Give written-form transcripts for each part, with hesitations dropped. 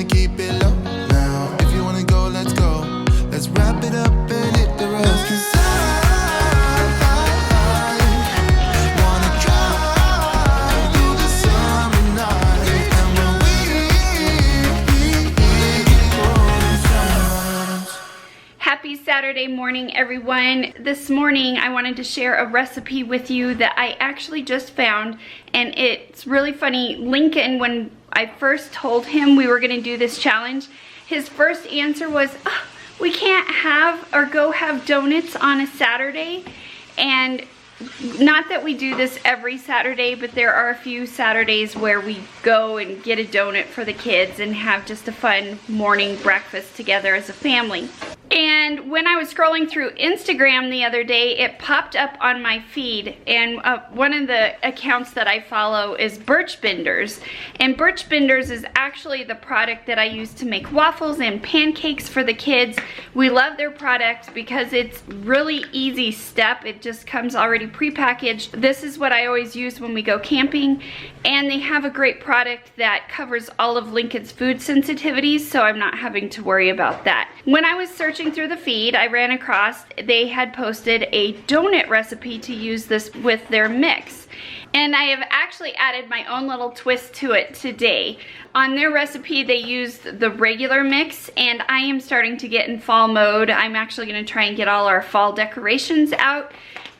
wanna keep it low now. If you wanna go, let's go. Let's wrap it up and hit the road. 'Cause I wanna drive through the summer night. And when Happy Saturday morning, everyone. This morning I wanted to share a recipe with you that I actually just found, and it's really funny. Lincoln, when I first told him we were gonna do this challenge, his first answer was, oh, we can't have or go have donuts on a Saturday. And not that we do this every Saturday, but there are a few Saturdays where we go and get a donut for the kids and have just a fun morning breakfast together as a family. And when I was scrolling through Instagram the other day, it popped up on my feed, and one of the accounts that I follow is Birchbenders, and Birchbenders is actually the product that I use to make waffles and pancakes for the kids. We love their product because it's really easy step. It just comes already prepackaged. This is what I always use when we go camping, and they have a great product that covers all of Lincoln's food sensitivities, so I'm not having to worry about that. When I was searching through the feed, I ran across they had posted a donut recipe to use this with their mix, and I have actually added my own little twist to it today. On their recipe they used the regular mix, and I am starting to get in fall mode. I'm actually going to try and get all our fall decorations out.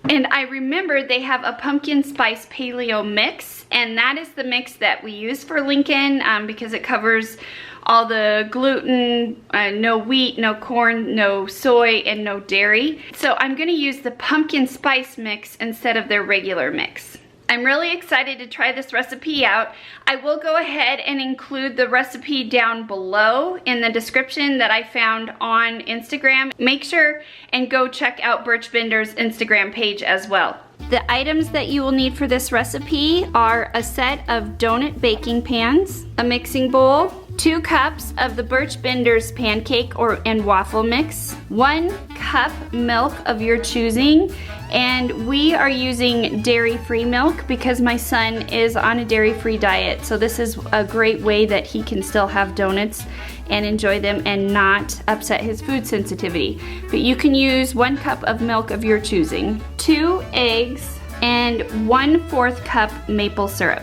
And I remembered they have a pumpkin spice paleo mix, and that is the mix that we use for Lincoln because it covers all the gluten, no wheat, no corn, no soy, and no dairy. So I'm gonna use the pumpkin spice mix instead of their regular mix. I'm really excited to try this recipe out. I will go ahead and include the recipe down below in the description that I found on Instagram. Make sure and go check out Birchbenders' Instagram page as well. The items that you will need for this recipe are a set of donut baking pans, a mixing bowl, 2 cups of the Birchbenders pancake and waffle mix, 1 cup milk of your choosing, and we are using dairy-free milk because my son is on a dairy-free diet, so this is a great way that he can still have donuts and enjoy them and not upset his food sensitivity. But you can use 1 cup of milk of your choosing, 2 eggs, and 1/4 cup maple syrup.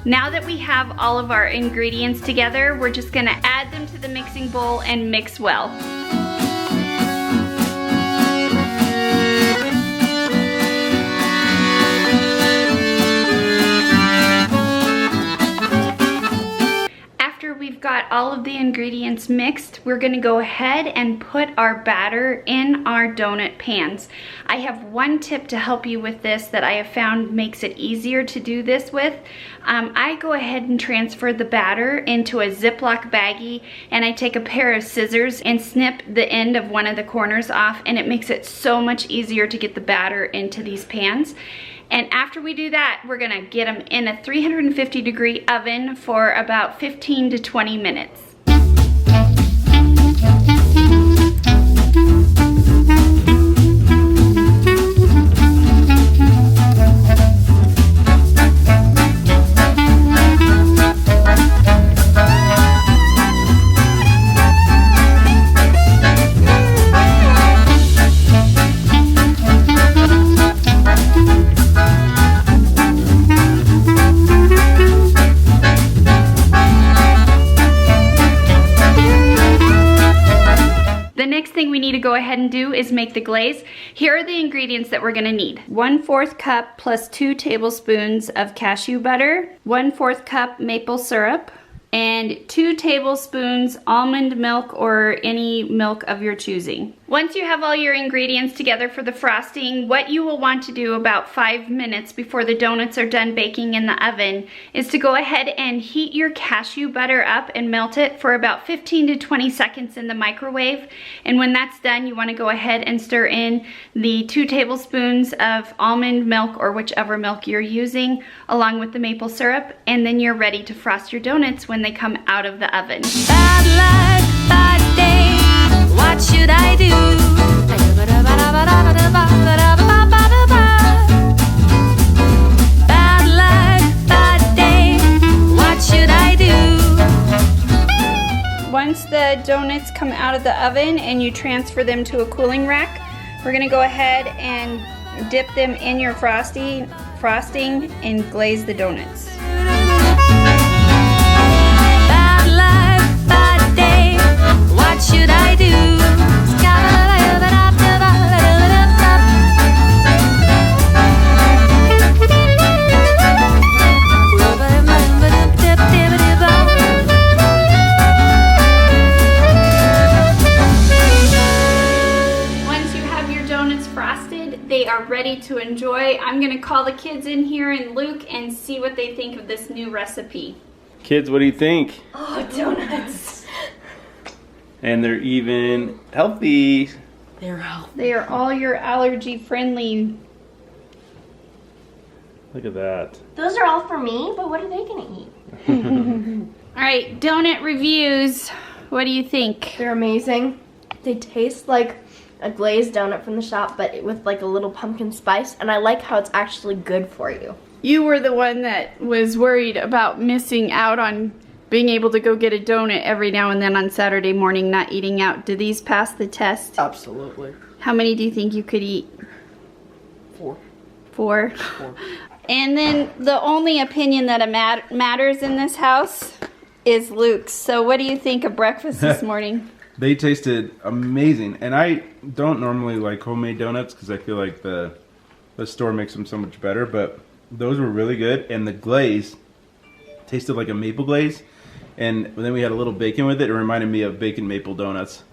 Now that we have all of our ingredients together, we're just gonna add them to the mixing bowl and mix well. We've got all of the ingredients mixed. We're gonna go ahead and put our batter in our donut pans. I have one tip to help you with this that I have found makes it easier to do this with. I go ahead and transfer the batter into a Ziploc baggie, and I take a pair of scissors and snip the end of one of the corners off, and it makes it so much easier to get the batter into these pans. And after we do that, we're gonna get them in a 350-degree oven for about 15 to 20 minutes. To go ahead and do is make the glaze. Here are the ingredients that we're gonna need. 1/4 cup plus 2 tablespoons of cashew butter, 1/4 cup maple syrup, and 2 tablespoons almond milk or any milk of your choosing. Once you have all your ingredients together for the frosting, what you will want to do about 5 minutes before the donuts are done baking in the oven is to go ahead and heat your cashew butter up and melt it for about 15 to 20 seconds in the microwave. And when that's done, you want to go ahead and stir in the 2 tablespoons of almond milk or whichever milk you're using, along with the maple syrup, and then you're ready to frost your donuts when they come out of the oven. Bad luck, bad day, what should I do? Bad luck, bad day, what should I do? once the donuts come out of the oven and you transfer them to a cooling rack, we're gonna go ahead and dip them in your frosting and glaze the donuts. Bad life, bad day. What should I do? Once you have your donuts frosted, they are ready to enjoy. I'm gonna call the kids in here and Luke and see what they think of this new recipe. Kids, what do you think? Oh, donuts. And they're even healthy. They're healthy. They are all your allergy friendly. Look at that. Those are all for me, but what are they gonna eat? All right, donut reviews. What do you think? They're amazing. They taste like a glazed donut from the shop, but with like a little pumpkin spice, and I like how it's actually good for you. You were the one that was worried about missing out on being able to go get a donut every now and then on Saturday morning, not eating out. Do these pass the test? Absolutely. How many do you think you could eat? 4. 4? And then the only opinion that matters in this house is Luke's. So what do you think of breakfast this morning? They tasted amazing. And I don't normally like homemade donuts because I feel like the store makes them so much better. But those were really good. And the glaze tasted like a maple glaze. And then we had a little bacon with it. It reminded me of bacon maple donuts,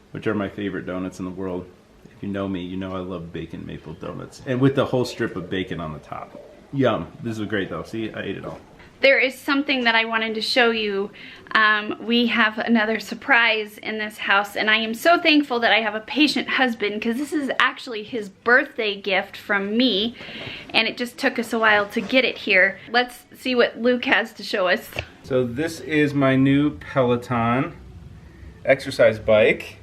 which are my favorite donuts in the world. If you know me, you know I love bacon maple donuts. And with the whole strip of bacon on the top. Yum. This is great though. See, I ate it all. There is something that I wanted to show you. We have another surprise in this house, and I am so thankful that I have a patient husband because this is actually his birthday gift from me, and it just took us a while to get it here. Let's see what Luke has to show us. So this is my new Peloton exercise bike.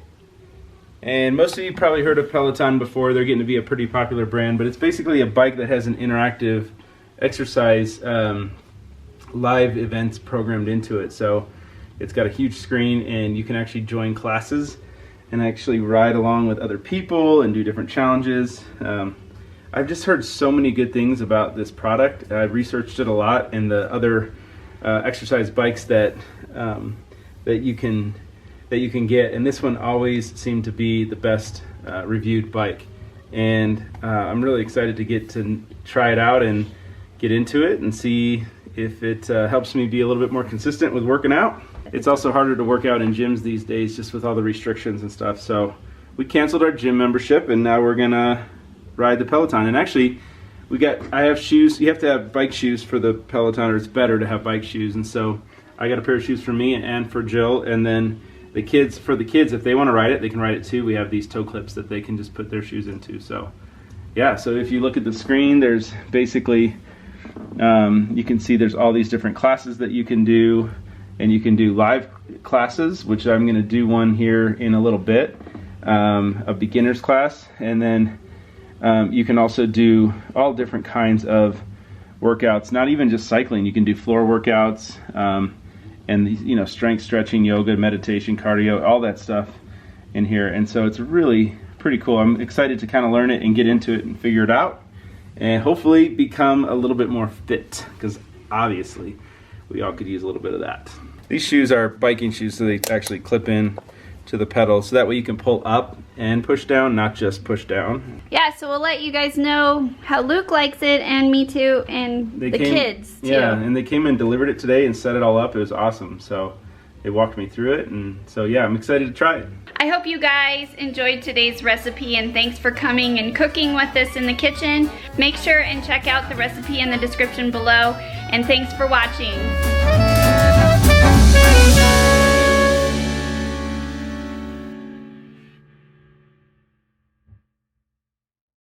And most of you probably heard of Peloton before. They're getting to be a pretty popular brand, but it's basically a bike that has an interactive exercise live events programmed into it. So it's got a huge screen and you can actually join classes and actually ride along with other people and do different challenges. I've just heard so many good things about this product. I've researched it a lot, and the other exercise bikes that you can get, and this one always seemed to be the best reviewed bike. And I'm really excited to get to try it out and get into it and see if it helps me be a little bit more consistent with working out. It's also harder to work out in gyms these days just with all the restrictions and stuff. So we canceled our gym membership and now we're gonna ride the Peloton. And actually I have shoes. You have to have bike shoes for the Peloton, or it's better to have bike shoes. And so I got a pair of shoes for me and for Jill, and then the kids, if they want to ride it, they can ride it too. We have these toe clips that they can just put their shoes into. So yeah, so if you look at the screen, there's basically you can see there's all these different classes that you can do, and you can do live classes, which I'm going to do one here in a little bit, a beginner's class, and then you can also do all different kinds of workouts, not even just cycling. You can do floor workouts, and strength, stretching, yoga, meditation, cardio, all that stuff in here. And so it's really pretty cool. I'm excited to kind of learn it and get into it and figure it out, and hopefully become a little bit more fit, because obviously we all could use a little bit of that. These shoes are biking shoes, so they actually clip in to the pedal, so that way you can pull up and push down, not just push down. Yeah, so we'll let you guys know how Luke likes it, and me too, and the kids too. Yeah, and they came and delivered it today and set it all up. It was awesome. So they walked me through it, and so yeah, I'm excited to try it. I hope you guys enjoyed today's recipe, and thanks for coming and cooking with us in the kitchen. Make sure and check out the recipe in the description below, and thanks for watching.